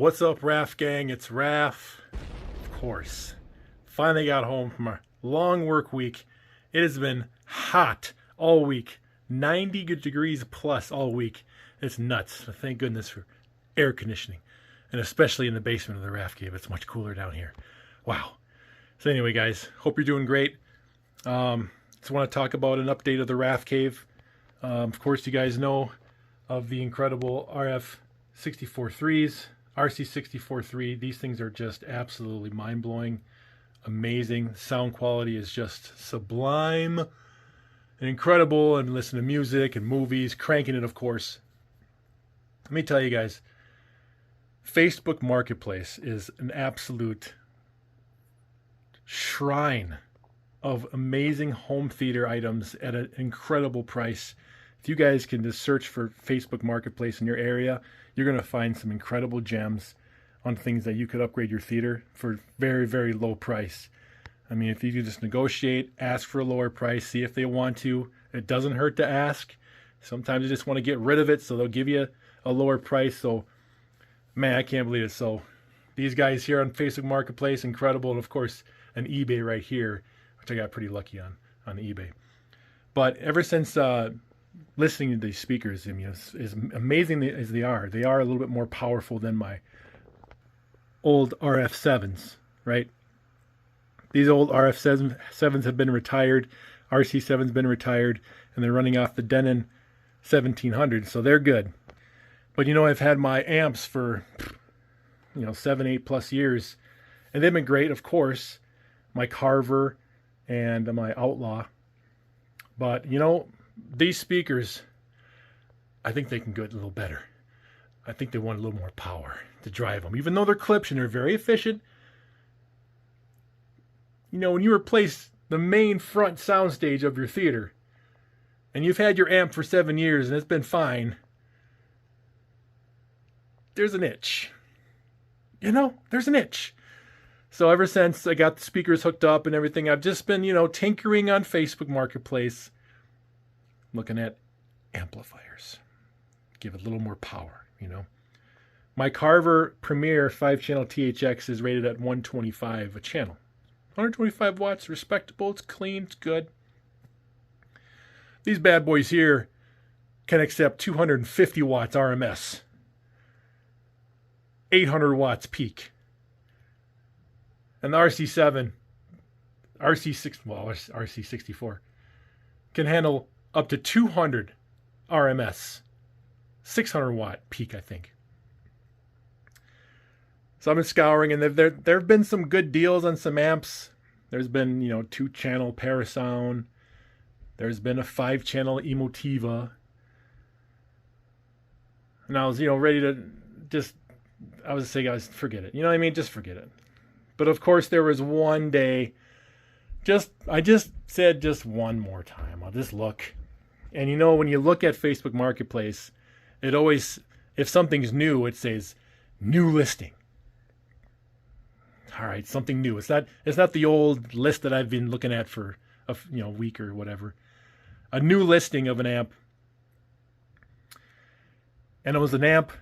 What's up, RAF gang? It's RAF. Of course. Finally got home from a long work week. It has been hot all week. 90 degrees plus all week. It's nuts. Thank goodness for air conditioning. And especially in the basement of the RAFCAVE. It's much cooler down here. Wow. So anyway, guys, hope you're doing great. Just want to talk about an update of the RAFCAVE. Of course, you guys know of the incredible RC64 3. These things are just absolutely mind-blowing, amazing. Sound quality is just sublime and incredible, and listen to music and movies, cranking it, of course. Let me tell you guys, Facebook Marketplace is an absolute shrine of amazing home theater items at an incredible price. If you guys can just search for Facebook Marketplace in your area, you're going to find some incredible gems on things that you could upgrade your theater for very, very low price. I mean, if you could just negotiate, ask for a lower price, see if they want to. It doesn't hurt to ask. Sometimes they just want to get rid of it, so they'll give you a lower price. So, man, I can't believe it. So, these guys here on Facebook Marketplace, incredible. And, of course, an eBay right here, which I got pretty lucky on eBay. But ever since listening to these speakers, I mean, as amazing as they are a little bit more powerful than my old RF7s, right? These old RF7s have been retired, RC7's been retired, and they're running off the Denon 1700, so they're good. But you know, I've had my amps for 7-8 plus years, and they've been great, of course. My Carver and my Outlaw. But you know, these speakers, I think they can get a little better. I think they want a little more power to drive them. Even though they're clips and they're very efficient, you know, when you replace the main front soundstage of your theater, and you've had your amp for 7 years and it's been fine, there's an itch. You know, there's an itch. So ever since I got the speakers hooked up and everything, I've just been, tinkering on Facebook Marketplace, looking at amplifiers. Give it a little more power, My Carver Premier 5-channel THX is rated at 125 a channel. 125 watts, respectable, it's clean, it's good. These bad boys here can accept 250 watts RMS. 800 watts peak. And the RC64 can handle up to 200 RMS, 600 watt peak, I think. So I've been scouring, and there have been some good deals on some amps. There's been, 2-channel Parasound. There's been a 5-channel Emotiva. And I was, ready to I was saying, guys, forget it. You know what I mean? Just forget it. But of course, there was one day, I just said just one more time. I'll just look. And when you look at Facebook Marketplace, it always, if something's new, it says new listing. All right, something new. It's not the old list that I've been looking at for a week or whatever. A new listing of an amp. And it was an amp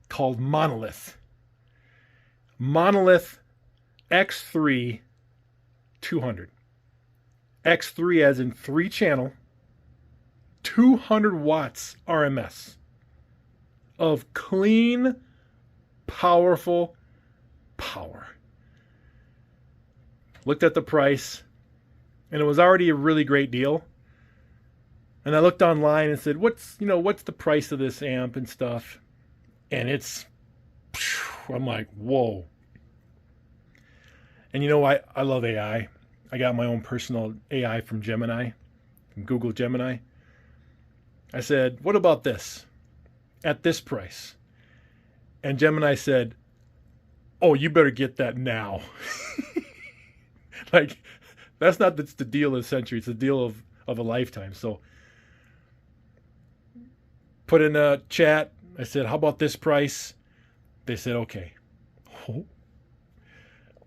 called Monolith. Monolith X3 200. X3 as in 3-channel, 200 watts RMS of clean, powerful power. Looked at the price, and it was already a really great deal. And I looked online and said, what's the price of this amp and stuff? And I'm like, whoa. And I love AI. I got my own personal AI from Gemini, from Google Gemini. I said, what about this? At this price. And Gemini said, oh, you better get that now. Like, that's not the deal of the century. It's the deal of a lifetime. So, put in a chat. I said, how about this price? They said, okay.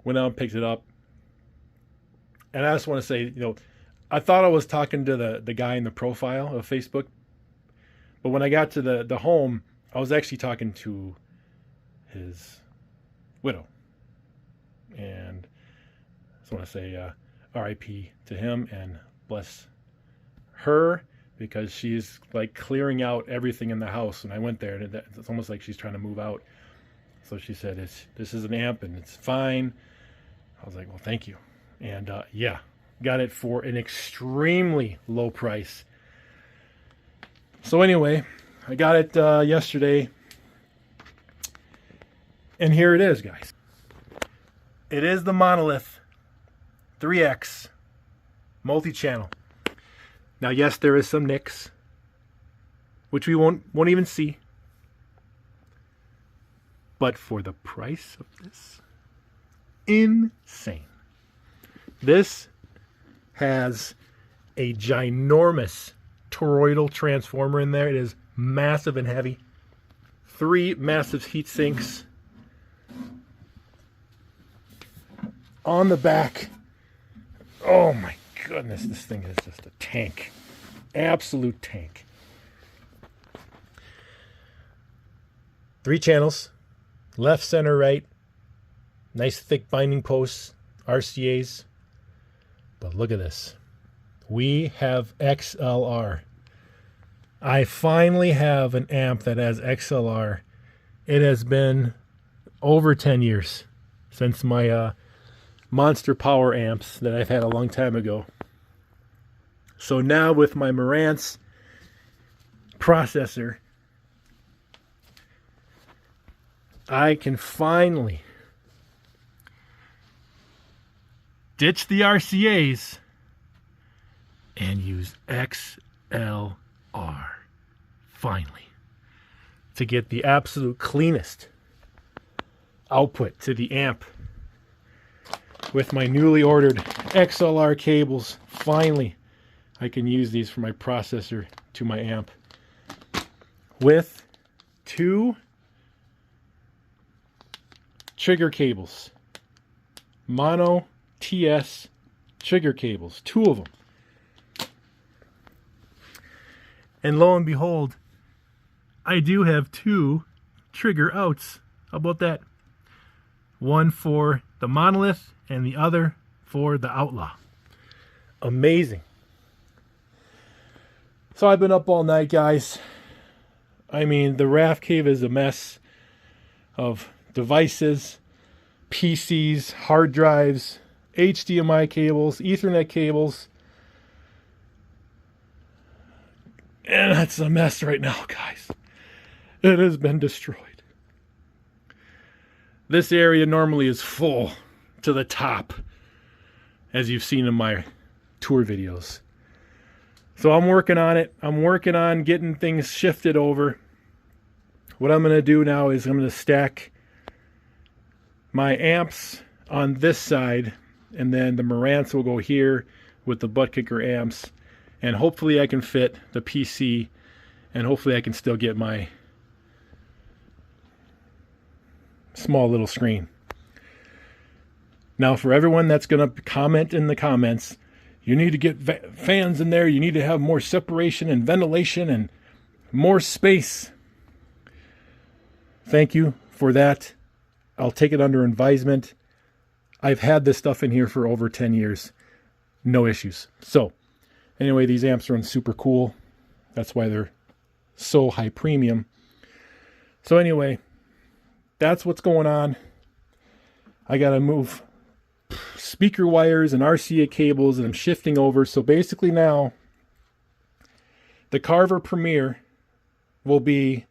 Went out and picked it up. And I just want to say, I thought I was talking to the guy in the profile of Facebook. But when I got to the home, I was actually talking to his widow. And I just want to say R.I.P. to him and bless her, because she's like clearing out everything in the house. And I went there, and it's almost like she's trying to move out. So she said, this is an amp and it's fine. I was like, well, thank you. And yeah, got it for an extremely low price. So anyway, I got it yesterday. And here it is, guys. It is the Monolith 3X multi-channel. Now, yes, there is some nicks, which we won't even see. But for the price of this, insane. This has a ginormous toroidal transformer in there. It is massive and heavy. 3 massive heat sinks. On the back, oh my goodness, this thing is just a tank. Absolute tank. 3 channels, left, center, right. Nice thick binding posts, RCAs. But look at this. We have XLR. I finally have an amp that has XLR. It has been over 10 years since my Monster Power amps that I've had a long time ago. So now with my Marantz processor, I can finally ditch the RCAs and use XLR finally to get the absolute cleanest output to the amp. With my newly ordered XLR cables, finally I can use these from my processor to my amp with 2 trigger cables, mono TS trigger cables, 2 of them. And lo and behold, I do have 2 trigger outs. How about that? One for the Monolith and the other for the Outlaw. Amazing. So I've been up all night, guys. I mean, the RAFCAVE is a mess of devices, PCs, hard drives, HDMI cables, Ethernet cables. And that's a mess right now, guys. It has been destroyed. This area normally is full to the top, as you've seen in my tour videos. So I'm working on it. I'm working on getting things shifted over. What I'm going to do now is I'm going to stack my amps on this side, and then the Marantz will go here with the butt kicker amps, and hopefully I can fit the PC, and hopefully I can still get my small little screen. Now, for everyone that's going to comment in the comments, you need to get fans in there, you need to have more separation and ventilation and more space. Thank you for that. I'll take it under advisement. I've had this stuff in here for over 10 years. No issues. So, anyway, these amps run super cool. That's why they're so high premium. So anyway, that's what's going on. I got to move speaker wires and RCA cables, and I'm shifting over. So basically now, the Carver Premier will be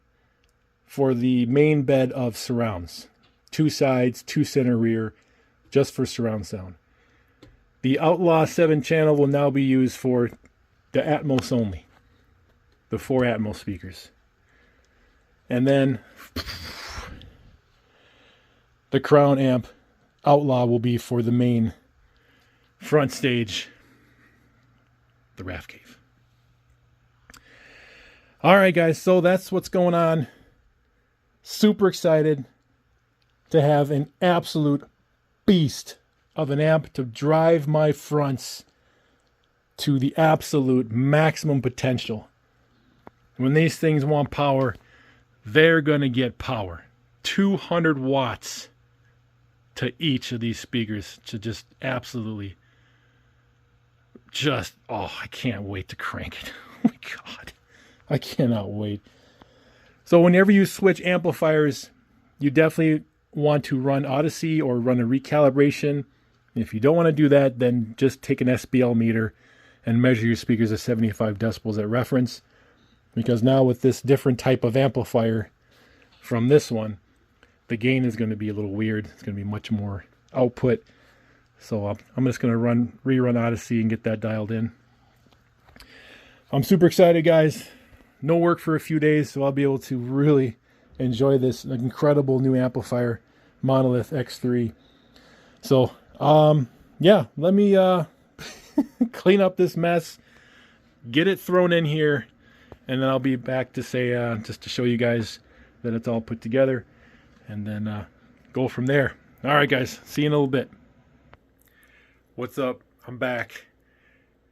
for the main bed of surrounds. 2 sides, 2 center rear, just for surround sound. The Outlaw 7 channel will now be used for the Atmos only. The 4 Atmos speakers. And then the Crown amp Outlaw will be for the main front stage, the RAFCAVE. Alright guys, so that's what's going on. Super excited to have an absolute beast of an amp to drive my fronts to the absolute maximum potential. When these things want power, they're going to get power. 200 watts to each of these speakers to just absolutely just, oh, I can't wait to crank it. Oh my God, I cannot wait. So whenever you switch amplifiers, you definitely want to run Odyssey or run a recalibration. If you don't want to do that, then just take an SBL meter and measure your speakers at 75 decibels at reference. Because now with this different type of amplifier from this one, the gain is going to be a little weird. It's going to be much more output. So I'm just going to rerun Odyssey and get that dialed in. I'm super excited, guys. No work for a few days, so I'll be able to really enjoy this incredible new amplifier, Monolith X3. So, yeah, let me clean up this mess, get it thrown in here, and then I'll be back to say, just to show you guys that it's all put together, and then go from there. All right, guys, see you in a little bit. What's up? I'm back,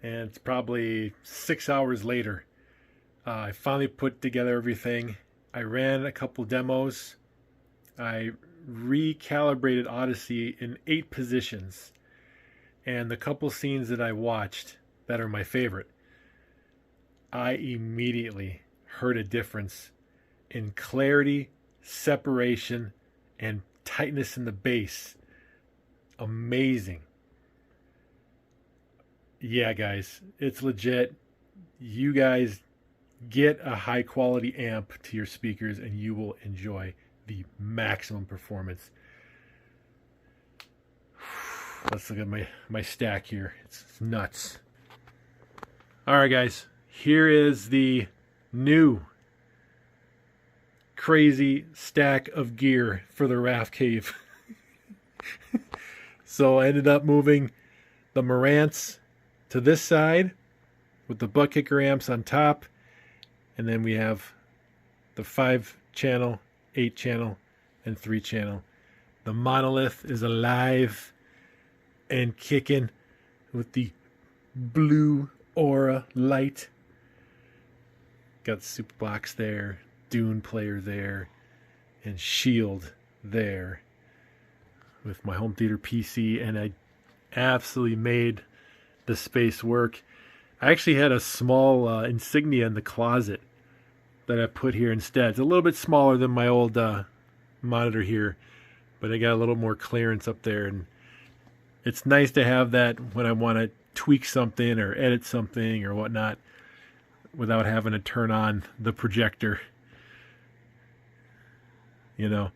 and it's probably 6 hours later. I finally put together everything. I ran a couple demos. I recalibrated Odyssey in 8 positions. And the couple scenes that I watched that are my favorite, I immediately heard a difference in clarity, separation, and tightness in the bass. Amazing. Yeah, guys, it's legit. You guys get a high quality amp to your speakers and you will enjoy the maximum performance. Let's look at my stack here. It's nuts. All right, guys, here is the new crazy stack of gear for the RAFCAVE. So I ended up moving the Marantz to this side with the butt kicker amps on top. And then we have the 5-channel, 8-channel, and 3-channel. The Monolith is alive and kicking with the blue aura light. Got the super box there, Dune player there, and Shield there with my home theater PC. And I absolutely made the space work. I actually had a small insignia in the closet that I put here instead. It's a little bit smaller than my old monitor here, but I got a little more clearance up there, and it's nice to have that when I want to tweak something or edit something or whatnot without having to turn on the projector, you know.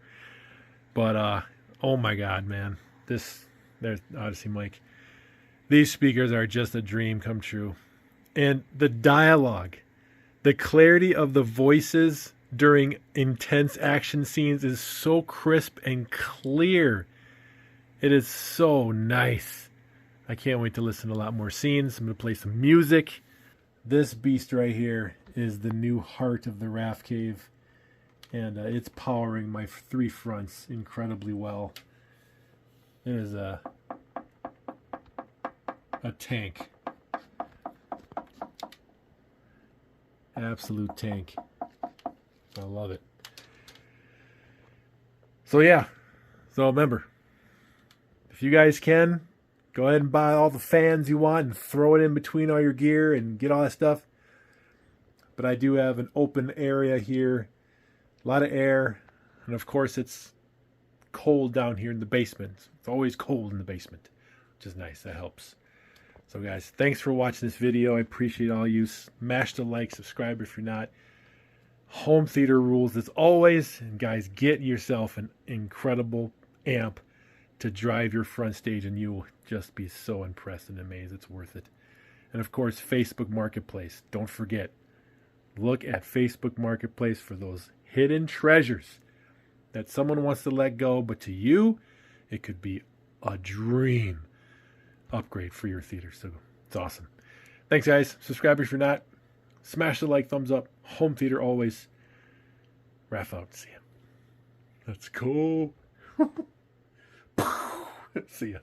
But oh my God, man, there's Odyssey mic. These speakers are just a dream come true. And the dialogue, the clarity of the voices during intense action scenes is so crisp and clear. It is so nice. I can't wait to listen to a lot more scenes. I'm going to play some music. This beast right here is the new heart of the RAFCAVE. And it's powering my 3 fronts incredibly well. It is a tank. Absolute tank. I love it. So yeah, so remember, if you guys can, go ahead and buy all the fans you want and throw it in between all your gear and get all that stuff. But I do have an open area here, a lot of air, and of course it's cold down here in the basement. It's always cold in the basement, which is nice. That helps. So guys, thanks for watching this video. I appreciate all you. Smash the like, subscribe if you're not. Home theater rules as always. And guys, get yourself an incredible amp to drive your front stage and you will just be so impressed and amazed. It's worth it. And of course, Facebook Marketplace. Don't forget, look at Facebook Marketplace for those hidden treasures that someone wants to let go, but to you, it could be a dream upgrade for your theater. So it's awesome. Thanks, guys. Subscribe if you're not. Smash the like, thumbs up. Home theater always. Raf out. See ya. Let's go. See ya.